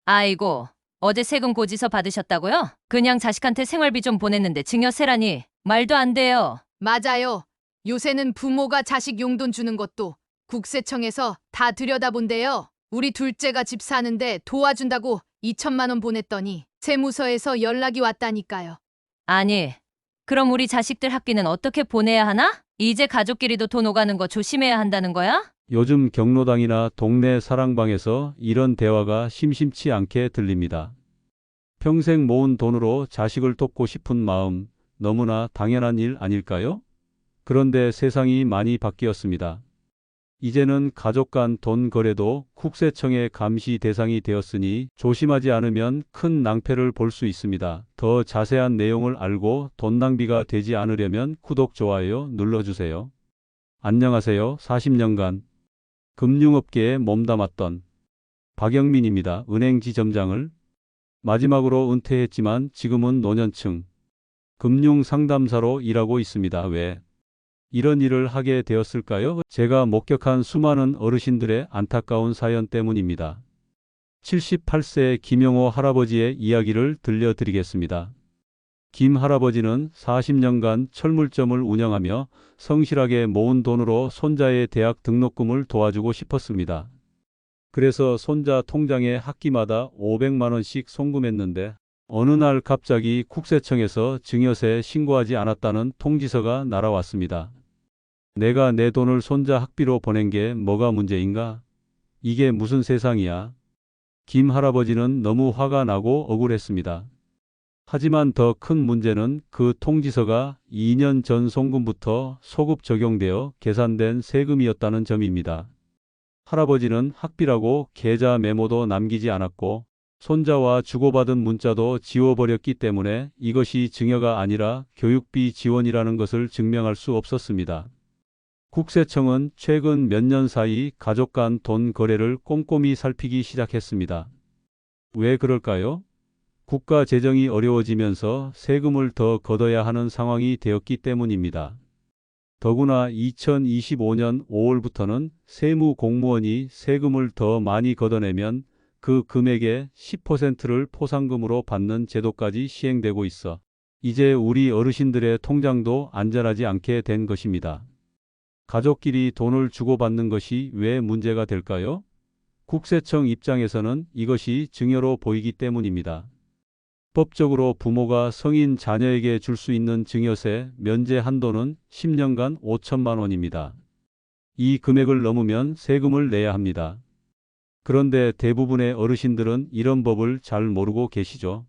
아이고, 어제 세금 고지서 받으셨다고요? 그냥 자식한테 생활비 좀 보냈는데 증여세라니 말도 안 돼요. 맞아요. 요새는 부모가 자식 용돈 주는 것도 국세청에서 다 들여다본대요. 우리 둘째가 집 사는데 도와준다고 2천만 원 보냈더니 세무서에서 연락이 왔다니까요. 아니, 그럼 우리 자식들 학비는 어떻게 보내야 하나? 이제 가족끼리도 돈 오가는 거 조심해야 한다는 거야? 요즘 경로당이나 동네 사랑방에서 이런 대화가 심심치 않게 들립니다. 평생 모은 돈으로 자식을 돕고 싶은 마음, 너무나 당연한 일 아닐까요? 그런데 세상이 많이 바뀌었습니다. 이제는 가족 간 돈 거래도 국세청의 감시 대상이 되었으니 조심하지 않으면 큰 낭패를 볼 수 있습니다. 더 자세한 내용을 알고 돈 낭비가 되지 않으려면 구독, 좋아요 눌러주세요. 안녕하세요. 40년간 금융업계에 몸담았던 박영민입니다. 은행지점장을 마지막으로 은퇴했지만 지금은 노년층 금융상담사로 일하고 있습니다. 왜 이런 일을 하게 되었을까요? 제가 목격한 수많은 어르신들의 안타까운 사연 때문입니다. 78세 김영호 할아버지의 이야기를 들려드리겠습니다. 김 할아버지는 40년간 철물점을 운영하며 성실하게 모은 돈으로 손자의 대학 등록금을 도와주고 싶었습니다. 그래서 손자 통장에 학기마다 500만 원씩 송금했는데 어느 날 갑자기 국세청에서 증여세 신고하지 않았다는 통지서가 날아왔습니다. 내가 내 돈을 손자 학비로 보낸 게 뭐가 문제인가? 이게 무슨 세상이야? 김 할아버지는 너무 화가 나고 억울했습니다. 하지만 더 큰 문제는 그 통지서가 2년 전 송금부터 소급 적용되어 계산된 세금이었다는 점입니다. 할아버지는 학비라고 계좌 메모도 남기지 않았고 손자와 주고받은 문자도 지워버렸기 때문에 이것이 증여가 아니라 교육비 지원이라는 것을 증명할 수 없었습니다. 국세청은 최근 몇 년 사이 가족 간 돈 거래를 꼼꼼히 살피기 시작했습니다. 왜 그럴까요? 국가 재정이 어려워지면서 세금을 더 걷어야 하는 상황이 되었기 때문입니다. 더구나 2025년 5월부터는 세무 공무원이 세금을 더 많이 걷어내면 그 금액의 10%를 포상금으로 받는 제도까지 시행되고 있어 이제 우리 어르신들의 통장도 안전하지 않게 된 것입니다. 가족끼리 돈을 주고받는 것이 왜 문제가 될까요? 국세청 입장에서는 이것이 증여로 보이기 때문입니다. 법적으로 부모가 성인 자녀에게 줄 수 있는 증여세 면제 한도는 10년간 5천만 원입니다. 이 금액을 넘으면 세금을 내야 합니다. 그런데 대부분의 어르신들은 이런 법을 잘 모르고 계시죠.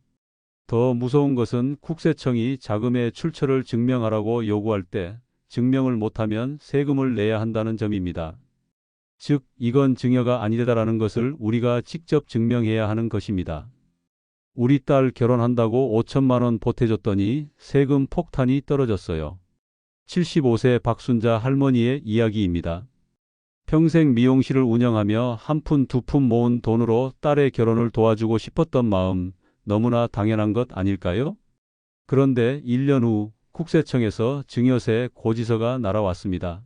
더 무서운 것은 국세청이 자금의 출처를 증명하라고 요구할 때 증명을 못하면 세금을 내야 한다는 점입니다. 즉, 이건 증여가 아니다라는 것을 우리가 직접 증명해야 하는 것입니다. 우리 딸 결혼한다고 5천만 원 보태줬더니 세금 폭탄이 떨어졌어요. 75세 박순자 할머니의 이야기입니다. 평생 미용실을 운영하며 한 푼 두 푼 모은 돈으로 딸의 결혼을 도와주고 싶었던 마음, 너무나 당연한 것 아닐까요? 그런데 1년 후 국세청에서 증여세 고지서가 날아왔습니다.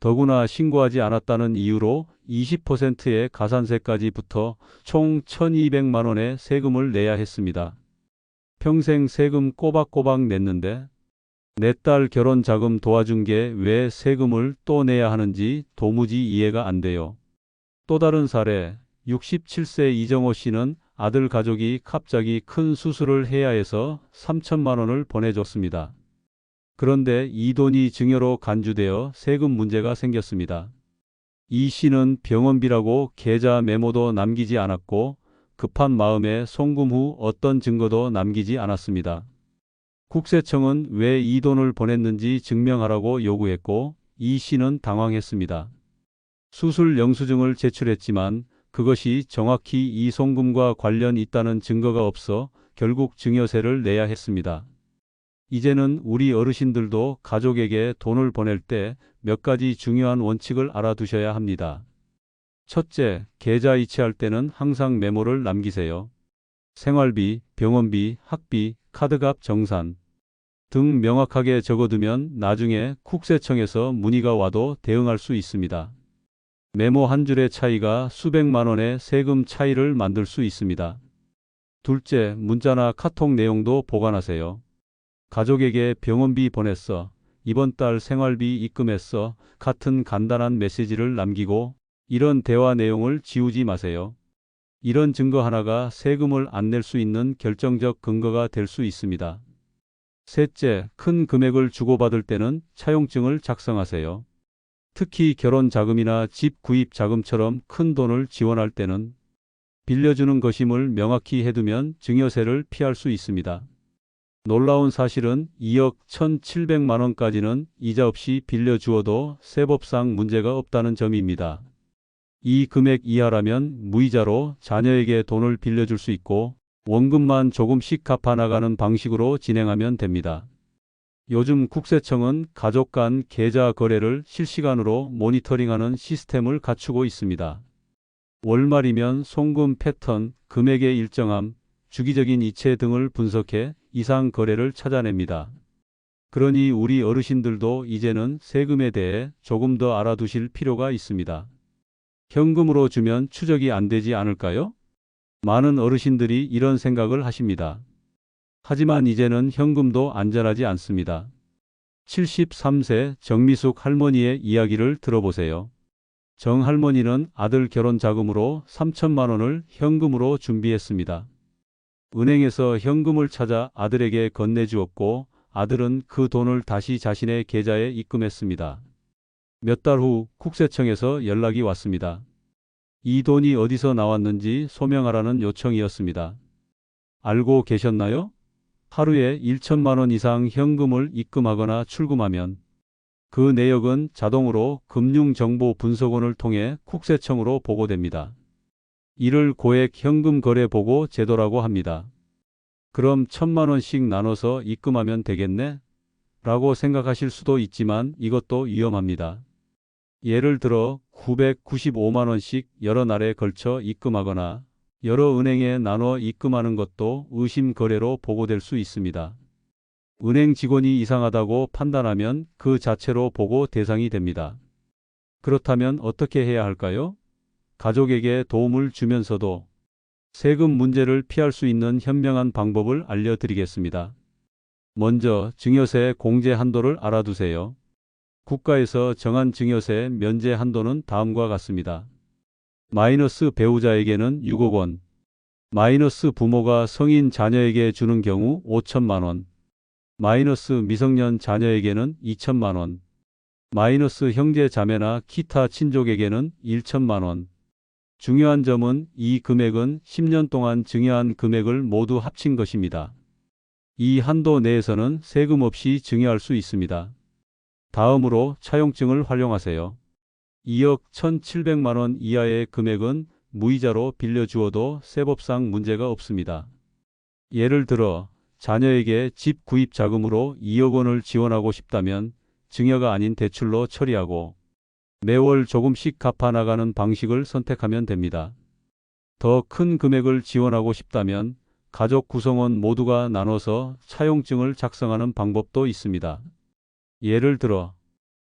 더구나 신고하지 않았다는 이유로 20%의 가산세까지 붙어 총 1,200만 원의 세금을 내야 했습니다. 평생 세금 꼬박꼬박 냈는데 내 딸 결혼 자금 도와준 게 왜 세금을 또 내야 하는지 도무지 이해가 안 돼요. 또 다른 사례, 67세 이정호 씨는 아들 가족이 갑자기 큰 수술을 해야 해서 3천만 원을 보내줬습니다. 그런데 이 돈이 증여로 간주되어 세금 문제가 생겼습니다. 이 씨는 병원비라고 계좌 메모도 남기지 않았고 급한 마음에 송금 후 어떤 증거도 남기지 않았습니다. 국세청은 왜 이 돈을 보냈는지 증명하라고 요구했고 이 씨는 당황했습니다. 수술 영수증을 제출했지만 그것이 정확히 이 송금과 관련 있다는 증거가 없어 결국 증여세를 내야 했습니다. 이제는 우리 어르신들도 가족에게 돈을 보낼 때 몇 가지 중요한 원칙을 알아두셔야 합니다. 첫째, 계좌 이체할 때는 항상 메모를 남기세요. 생활비, 병원비, 학비, 카드값 정산 등 명확하게 적어두면 나중에 국세청에서 문의가 와도 대응할 수 있습니다. 메모 한 줄의 차이가 수백만 원의 세금 차이를 만들 수 있습니다. 둘째, 문자나 카톡 내용도 보관하세요. 가족에게 병원비 보냈어, 이번 달 생활비 입금했어 같은 간단한 메시지를 남기고 이런 대화 내용을 지우지 마세요. 이런 증거 하나가 세금을 안 낼 수 있는 결정적 근거가 될 수 있습니다. 셋째, 큰 금액을 주고받을 때는 차용증을 작성하세요. 특히 결혼 자금이나 집 구입 자금처럼 큰 돈을 지원할 때는 빌려주는 것임을 명확히 해두면 증여세를 피할 수 있습니다. 놀라운 사실은 2억 1,700만 원까지는 이자 없이 빌려주어도 세법상 문제가 없다는 점입니다. 이 금액 이하라면 무이자로 자녀에게 돈을 빌려줄 수 있고 원금만 조금씩 갚아나가는 방식으로 진행하면 됩니다. 요즘 국세청은 가족 간 계좌 거래를 실시간으로 모니터링하는 시스템을 갖추고 있습니다. 월말이면 송금 패턴, 금액의 일정함, 주기적인 이체 등을 분석해 이상 거래를 찾아냅니다. 그러니 우리 어르신들도 이제는 세금에 대해 조금 더 알아두실 필요가 있습니다. 현금으로 주면 추적이 안 되지 않을까요? 많은 어르신들이 이런 생각을 하십니다. 하지만 이제는 현금도 안전하지 않습니다. 73세 정미숙 할머니의 이야기를 들어보세요. 정 할머니는 아들 결혼 자금으로 3천만 원을 현금으로 준비했습니다. 은행에서 현금을 찾아 아들에게 건네주었고 아들은 그 돈을 다시 자신의 계좌에 입금했습니다. 몇 달 후 국세청에서 연락이 왔습니다. 이 돈이 어디서 나왔는지 소명하라는 요청이었습니다. 알고 계셨나요? 하루에 1천만 원 이상 현금을 입금하거나 출금하면 그 내역은 자동으로 금융정보분석원을 통해 국세청으로 보고됩니다. 이를 고액 현금 거래 보고 제도라고 합니다. 그럼 1,000만 원씩 나눠서 입금하면 되겠네? 라고 생각하실 수도 있지만 이것도 위험합니다. 예를 들어 995만 원씩 여러 날에 걸쳐 입금하거나 여러 은행에 나눠 입금하는 것도 의심 거래로 보고될 수 있습니다. 은행 직원이 이상하다고 판단하면 그 자체로 보고 대상이 됩니다. 그렇다면 어떻게 해야 할까요? 가족에게 도움을 주면서도 세금 문제를 피할 수 있는 현명한 방법을 알려드리겠습니다. 먼저 증여세 공제 한도를 알아두세요. 국가에서 정한 증여세 면제 한도는 다음과 같습니다. 마이너스 배우자에게는 6억 원, 마이너스 부모가 성인 자녀에게 주는 경우 5천만 원, 마이너스 미성년 자녀에게는 2천만 원, 마이너스 형제 자매나 기타 친족에게는 1천만 원. 중요한 점은 이 금액은 10년 동안 증여한 금액을 모두 합친 것입니다. 이 한도 내에서는 세금 없이 증여할 수 있습니다. 다음으로 차용증을 활용하세요. 2억 1,700만 원 이하의 금액은 무이자로 빌려주어도 세법상 문제가 없습니다. 예를 들어 자녀에게 집 구입 자금으로 2억 원을 지원하고 싶다면 증여가 아닌 대출로 처리하고 매월 조금씩 갚아나가는 방식을 선택하면 됩니다. 더 큰 금액을 지원하고 싶다면 가족 구성원 모두가 나눠서 차용증을 작성하는 방법도 있습니다. 예를 들어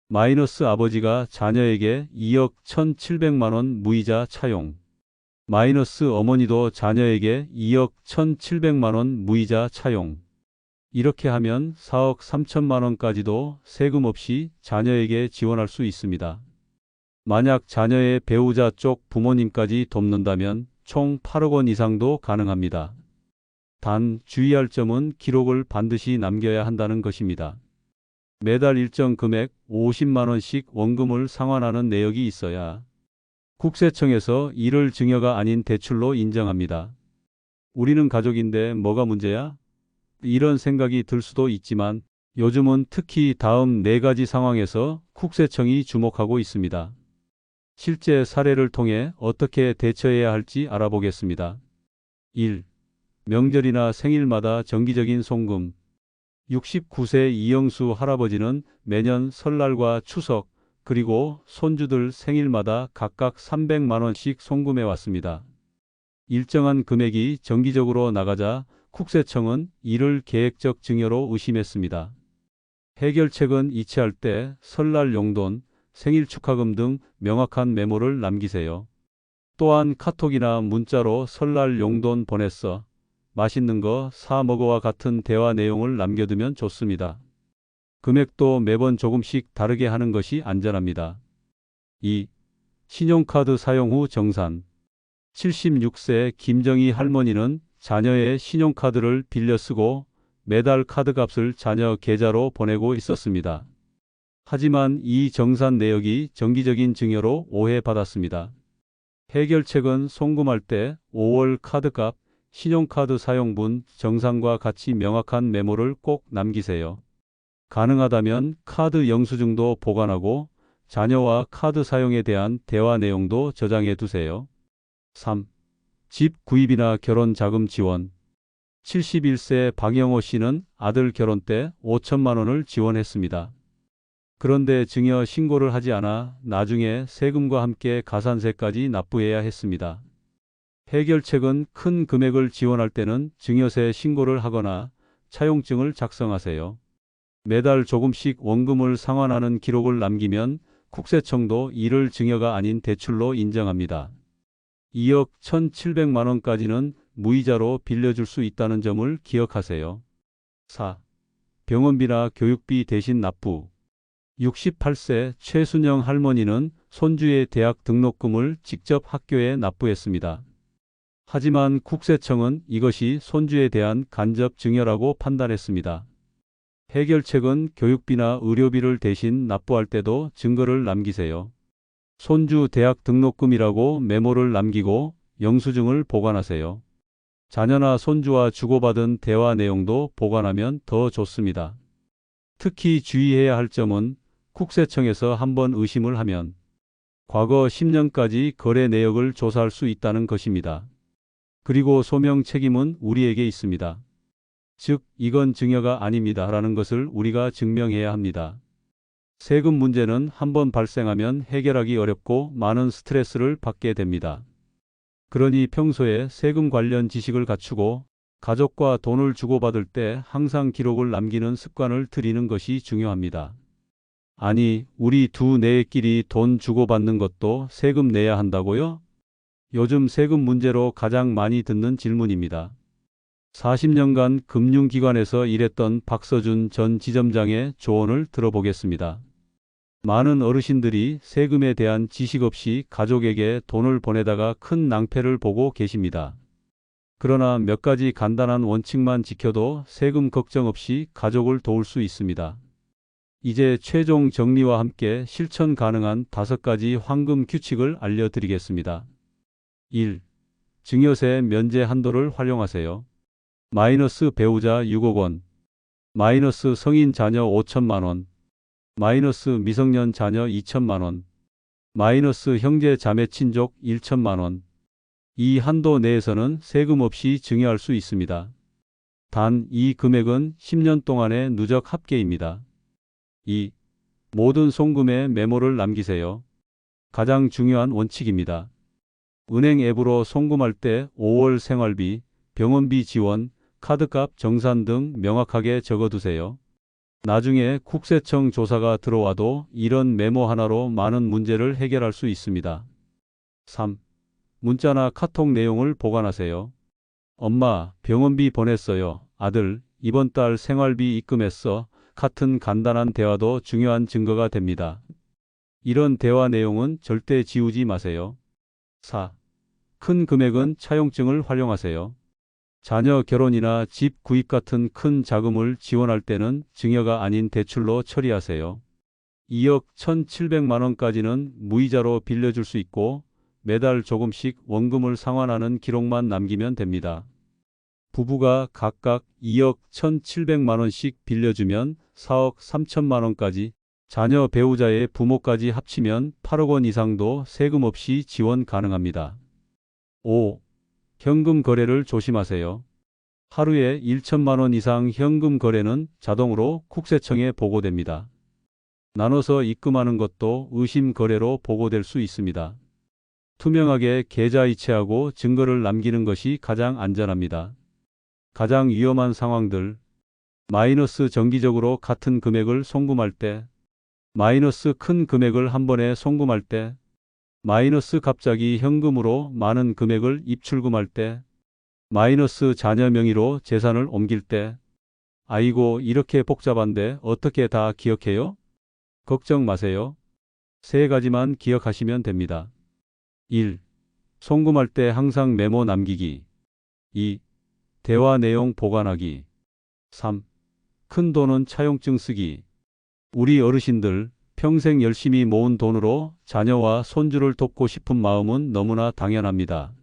마이너스 아버지가 자녀에게 2억 1,700만 원 무이자 차용, 마이너스 어머니도 자녀에게 2억 1,700만 원 무이자 차용. 이렇게 하면 4억 3천만 원까지도 세금 없이 자녀에게 지원할 수 있습니다. 만약 자녀의 배우자 쪽 부모님까지 돕는다면 총 8억 원 이상도 가능합니다. 단 주의할 점은 기록을 반드시 남겨야 한다는 것입니다. 매달 일정 금액 50만 원씩 원금을 상환하는 내역이 있어야 국세청에서 이를 증여가 아닌 대출로 인정합니다. 우리는 가족인데 뭐가 문제야? 이런 생각이 들 수도 있지만 요즘은 특히 다음 4가지 상황에서 국세청이 주목하고 있습니다. 실제 사례를 통해 어떻게 대처해야 할지 알아보겠습니다. 1. 명절이나 생일마다 정기적인 송금. 69세 이영수 할아버지는 매년 설날과 추석 그리고 손주들 생일마다 각각 300만 원씩 송금해 왔습니다. 일정한 금액이 정기적으로 나가자 국세청은 이를 계획적 증여로 의심했습니다. 해결책은 이체할 때 설날 용돈, 생일 축하금 등 명확한 메모를 남기세요. 또한 카톡이나 문자로 설날 용돈 보냈어, 맛있는 거 사 먹어와 같은 대화 내용을 남겨두면 좋습니다. 금액도 매번 조금씩 다르게 하는 것이 안전합니다. 2. 신용카드 사용 후 정산. 76세 김정희 할머니는 자녀의 신용카드를 빌려 쓰고 매달 카드값을 자녀 계좌로 보내고 있었습니다. 하지만 이 정산 내역이 정기적인 증여로 오해받았습니다. 해결책은 송금할 때 5월 카드값, 신용카드 사용분, 정산과 같이 명확한 메모를 꼭 남기세요. 가능하다면 카드 영수증도 보관하고 자녀와 카드 사용에 대한 대화 내용도 저장해 두세요. 3. 집 구입이나 결혼 자금 지원. 71세 박영호 씨는 아들 결혼 때 5천만 원을 지원했습니다. 그런데 증여 신고를 하지 않아 나중에 세금과 함께 가산세까지 납부해야 했습니다. 해결책은 큰 금액을 지원할 때는 증여세 신고를 하거나 차용증을 작성하세요. 매달 조금씩 원금을 상환하는 기록을 남기면 국세청도 이를 증여가 아닌 대출로 인정합니다. 2억 1,700만 원까지는 무이자로 빌려줄 수 있다는 점을 기억하세요. 4. 병원비나 교육비 대신 납부. 68세 최순영 할머니는 손주의 대학 등록금을 직접 학교에 납부했습니다. 하지만 국세청은 이것이 손주에 대한 간접 증여라고 판단했습니다. 해결책은 교육비나 의료비를 대신 납부할 때도 증거를 남기세요. 손주 대학 등록금이라고 메모를 남기고 영수증을 보관하세요. 자녀나 손주와 주고받은 대화 내용도 보관하면 더 좋습니다. 특히 주의해야 할 점은 국세청에서 한번 의심을 하면 과거 10년까지 거래 내역을 조사할 수 있다는 것입니다. 그리고 소명 책임은 우리에게 있습니다. 즉, 이건 증여가 아닙니다 라는 것을 우리가 증명해야 합니다. 세금 문제는 한번 발생하면 해결하기 어렵고 많은 스트레스를 받게 됩니다. 그러니 평소에 세금 관련 지식을 갖추고 가족과 돈을 주고받을 때 항상 기록을 남기는 습관을 들이는 것이 중요합니다. 아니, 우리 두뇌끼리 돈 주고받는 것도 세금 내야 한다고요? 요즘 세금 문제로 가장 많이 듣는 질문입니다. 40년간 금융기관에서 일했던 박서준 전 지점장의 조언을 들어보겠습니다. 많은 어르신들이 세금에 대한 지식 없이 가족에게 돈을 보내다가 큰 낭패를 보고 계십니다. 그러나 몇 가지 간단한 원칙만 지켜도 세금 걱정 없이 가족을 도울 수 있습니다. 이제 최종 정리와 함께 실천 가능한 5가지 황금 규칙을 알려드리겠습니다. 1. 증여세 면제 한도를 활용하세요. 마이너스 배우자 6억 원, 마이너스 성인 자녀 5천만 원, 마이너스 미성년 자녀 2천만 원, 마이너스 형제 자매 친족 1천만 원. 이 한도 내에서는 세금 없이 증여할 수 있습니다. 단 이 금액은 10년 동안의 누적 합계입니다. 2. 모든 송금에 메모를 남기세요. 가장 중요한 원칙입니다. 은행 앱으로 송금할 때 5월 생활비, 병원비 지원, 카드값 정산 등 명확하게 적어두세요. 나중에 국세청 조사가 들어와도 이런 메모 하나로 많은 문제를 해결할 수 있습니다. 3. 문자나 카톡 내용을 보관하세요. 엄마, 병원비 보냈어요. 아들, 이번 달 생활비 입금했어. 같은 간단한 대화도 중요한 증거가 됩니다. 이런 대화 내용은 절대 지우지 마세요. 4. 큰 금액은 차용증을 활용하세요. 자녀 결혼이나 집 구입 같은 큰 자금을 지원할 때는 증여가 아닌 대출로 처리하세요. 2억 1,700만 원까지는 무이자로 빌려줄 수 있고 매달 조금씩 원금을 상환하는 기록만 남기면 됩니다. 부부가 각각 2억 1,700만 원씩 빌려주면 4억 3천만 원까지, 자녀 배우자의 부모까지 합치면 8억 원 이상도 세금 없이 지원 가능합니다. 5. 현금 거래를 조심하세요. 하루에 1천만 원 이상 현금 거래는 자동으로 국세청에 보고됩니다. 나눠서 입금하는 것도 의심 거래로 보고될 수 있습니다. 투명하게 계좌 이체하고 증거를 남기는 것이 가장 안전합니다. 가장 위험한 상황들. 마이너스 정기적으로 같은 금액을 송금할 때, 마이너스 큰 금액을 한 번에 송금할 때, 마이너스 갑자기 현금으로 많은 금액을 입출금할 때, 마이너스 자녀 명의로 재산을 옮길 때, 아이고, 이렇게 복잡한데 어떻게 다 기억해요? 걱정 마세요. 세 가지만 기억하시면 됩니다. 1. 송금할 때 항상 메모 남기기. 2. 대화 내용 보관하기. 3. 큰 돈은 차용증 쓰기. 우리 어르신들 평생 열심히 모은 돈으로 자녀와 손주를 돕고 싶은 마음은 너무나 당연합니다.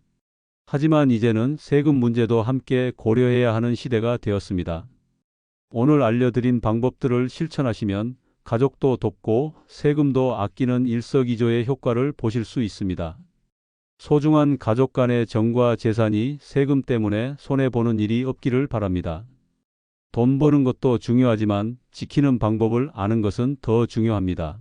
하지만 이제는 세금 문제도 함께 고려해야 하는 시대가 되었습니다. 오늘 알려드린 방법들을 실천하시면 가족도 돕고 세금도 아끼는 일석이조의 효과를 보실 수 있습니다. 소중한 가족 간의 정과 재산이 세금 때문에 손해보는 일이 없기를 바랍니다. 돈 버는 것도 중요하지만 지키는 방법을 아는 것은 더 중요합니다.